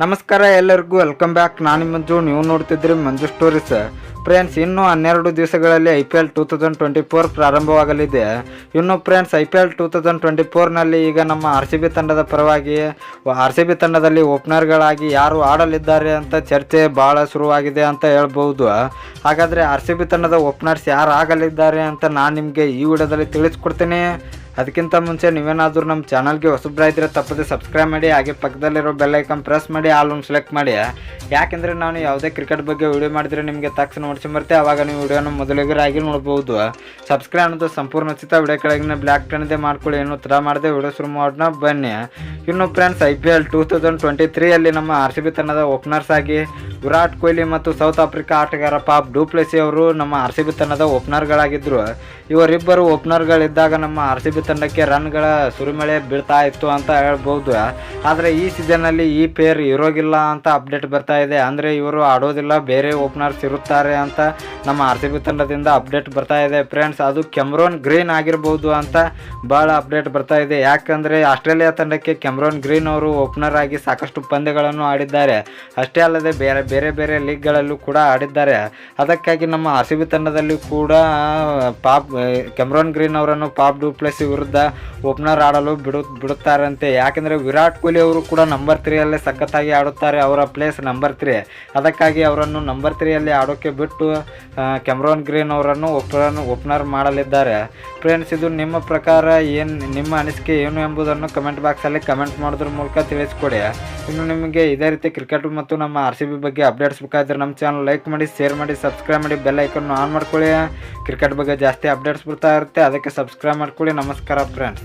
ನಮಸ್ಕಾರ ಎಲ್ಲರಿಗೂ welcome back. ನಾನು ಮಂಜು, ನೀವು ನೋಡ್ತಿದ್ರಿ ಮಂಜು ಸ್ಟೋರೀಸ್. ಫ್ರೆಂಡ್ಸ್, ಇನ್ನು 12 ದಿವಸಗಳಲ್ಲಿ IPL 2024 ಪ್ರಾರಂಭವಾಗಲಿದೆ. ಇನ್ನು ಫ್ರೆಂಡ್ಸ್, IPL 2024ನಲ್ಲಿ ಈಗ ನಮ್ಮ RCB ತಂಡದ ಪರವಾಗಿ RCB ತಂಡದಲ್ಲಿ ಓಪನರ್ಗಳಾಗಿ ಯಾರು ಆಡಲಿದ್ದಾರೆ ಅಂತ ಚರ್ಚೆ ಭಾಳ ಶುರುವಾಗಿದೆ ಅಂತ ಹೇಳ್ಬೋದು. ಹಾಗಾದರೆ RCB ತಂಡದ ಓಪನರ್ಸ್ ಯಾರು ಆಗಲಿದ್ದಾರೆ ಅಂತ ನಾನು ನಿಮಗೆ ಈ ವಿಡಿಯೋದಲ್ಲಿ ತಿಳಿಸ್ಕೊಡ್ತೀನಿ. ಅದಕ್ಕಿಂತ ಮುಂಚೆ ನೀವೇನಾದರೂ ನಮ್ಮ ಚಾನಲ್ಗೆ ಹೊಸಬ್ರಾಯಿದ್ರೆ ತಪ್ಪದೆ ಸಬ್ಸ್ಕ್ರೈಬ್ ಮಾಡಿ, ಹಾಗೆ ಪಕ್ಕದಲ್ಲಿರೋ ಬೆಲ್ ಐಕಾನ್ ಪ್ರೆಸ್ ಮಾಡಿ, ಆಲ್ ಒಂದು ಸೆಲೆಕ್ಟ್ ಮಾಡಿ. ಯಾಕೆಂದರೆ ನಾನು ಯಾವುದೇ ಕ್ರಿಕೆಟ್ ಬಗ್ಗೆ ವಿಡಿಯೋ ಮಾಡಿದರೆ ನಿಮಗೆ ತಕ್ಷಣ ನೋಡ್ಸಿ ಬರುತ್ತೆ, ಆವಾಗ ನೀವು ವಿಡಿಯೋನ ಮೊದಲಿಗರಾಗಿ ನೋಡ್ಬೋದು. ಸಬ್ಸ್ಕ್ರೈಬ್ ಅನ್ನೋದು ಸಂಪೂರ್ಣ ಉಚಿತ. ವಿಡಿಯೋ ಕೆಳಗಿನ ಬ್ಲ್ಯಾಕ್ ಟನ್ದೇ ಮಾಡ್ಕೊಳ್ಳಿ. ಏನು ಥರ ಮಾಡಿದೆ ವಿಡಿಯೋ ಶುರು ಮಾಡೋಣ ಬನ್ನಿ. ಇನ್ನು ಫ್ರೆಂಡ್ಸ್, IPL 2023ಯಲ್ಲಿ ನಮ್ಮ RCB ತಂಡದ ಓಪನರ್ಸ್ ಆಗಿ ವಿರಾಟ್ ಕೊಹ್ಲಿ ಮತ್ತು ಸೌತ್ ಆಫ್ರಿಕಾ ಆಟಗಾರ ಫಾಫ್ ಡು ಪ್ಲೆಸಿ ಅವರು ನಮ್ಮ RCB ತಂಡದ ಓಪನರ್ಗಳಾಗಿದ್ದರು. ಇವರಿಬ್ಬರು ಓಪನರ್ಗಳಿದ್ದಾಗ ನಮ್ಮ RCB ತಂಡಕ್ಕೆ ರನ್ಗಳ ಸುರಿಮಳೆ ಬೀಳ್ತಾ ಇತ್ತು ಅಂತ ಹೇಳ್ಬೋದು. ಆದರೆ ಈ ಸೀಸನ್ನಲ್ಲಿ ಈ ಪೇರ್ ಇರೋಗಿಲ್ಲ ಅಂತ ಅಪ್ಡೇಟ್ ಬರ್ತಾ ಇದೆ. ಅಂದರೆ ಇವರು ಆಡೋದಿಲ್ಲ, ಬೇರೆ ಓಪನರ್ಸ್ ಇರುತ್ತಾರೆ ಅಂತ ನಮ್ಮ RCB ತಂಡದಿಂದ ಅಪ್ಡೇಟ್ ಬರ್ತಾ ಇದೆ. ಫ್ರೆಂಡ್ಸ್, ಅದು ಕೆಮ್ರೋನ್ ಗ್ರೀನ್ ಆಗಿರ್ಬೋದು ಅಂತ ಭಾಳ ಅಪ್ಡೇಟ್ ಬರ್ತಾ ಇದೆ. ಯಾಕಂದರೆ ಆಸ್ಟ್ರೇಲಿಯಾ ತಂಡಕ್ಕೆ ಕೆಮ್ರೋನ್ ಗ್ರೀನ್ ಅವರು ಓಪನರ್ ಆಗಿ ಸಾಕಷ್ಟು ಪಂದ್ಯಗಳನ್ನು ಆಡಿದ್ದಾರೆ. ಅಷ್ಟೇ ಅಲ್ಲದೆ ಬೇರೆ ಬೇರೆ ಲೀಗ್ಗಳಲ್ಲೂ ಕೂಡ ಆಡಿದ್ದಾರೆ. ಅದಕ್ಕಾಗಿ ನಮ್ಮ RCB ತಂಡದಲ್ಲಿ ಕೂಡ ಕೆಮ್ರೋನ್ ಗ್ರೀನ್ ಅವರನ್ನು ಫಾಫ್ ಡು ಪ್ಲೆಸಿ ವಿರುದ್ಧ ಓಪನರ್ ಆಡಲು ಬಿಡುತ್ತಾರಂತೆ. ಯಾಕೆಂದರೆ ವಿರಾಟ್ ಕೊಹ್ಲಿ ಅವರು ಕೂಡ ನಂಬರ್ 3ಯಲ್ಲೇ ಸಖತ್ತಾಗಿ ಆಡುತ್ತಾರೆ. ಅವರ ಪ್ಲೇಸ್ ನಂಬರ್ 3. ಅದಕ್ಕಾಗಿ ಅವರನ್ನು ನಂಬರ್ 3ಯಲ್ಲಿ ಆಡೋಕ್ಕೆ ಬಿಟ್ಟು ಕೆಮ್ರೋನ್ ಗ್ರೀನ್ ಅವರನ್ನು ಓಪನರ್ ಮಾಡಲಿದ್ದಾರೆ. ಫ್ರೆಂಡ್ಸ್, ಇದು ನಿಮ್ಮ ಪ್ರಕಾರ ನಿಮ್ಮ ಅನಿಸಿಕೆ ಏನು ಎಂಬುದನ್ನು ಕಮೆಂಟ್ ಬಾಕ್ಸಲ್ಲಿ ಕಮೆಂಟ್ ಮಾಡೋದ್ರ ಮೂಲಕ ತಿಳಿಸ್ಕೊಡಿ. ಇನ್ನು ನಿಮಗೆ ಇದೇ ರೀತಿ ಕ್ರಿಕೆಟ್ ಮತ್ತು ನಮ್ಮ RCB ಬಗ್ಗೆ ಅಪ್ಡೇಟ್ಸ್ ಬೇಕಾದರೆ ನಮ್ಮ ಚಾನಲ್ ಲೈಕ್ ಮಾಡಿ, ಶೇರ್ ಮಾಡಿ, ಸಬ್ಸ್ಕ್ರೈಬ್ ಮಾಡಿ, ಬೆಲ್ ಐಕನ್ ಆನ್ ಮಾಡ್ಕೊಳ್ಳಿ. ಕ್ರಿಕೆಟ್ ಬಗ್ಗೆ ಜಾಸ್ತಿ ಅಪ್ಡೇಟ್ಸ್ ಬರ್ತಾ ಇರುತ್ತೆ, ಅದಕ್ಕೆ ಸಬ್ಸ್ಕ್ರೈಬ್ ಮಾಡ್ಕೊಳ್ಳಿ. ನಮಸ್ಕಾರ ಫ್ರೆಂಡ್ಸ್.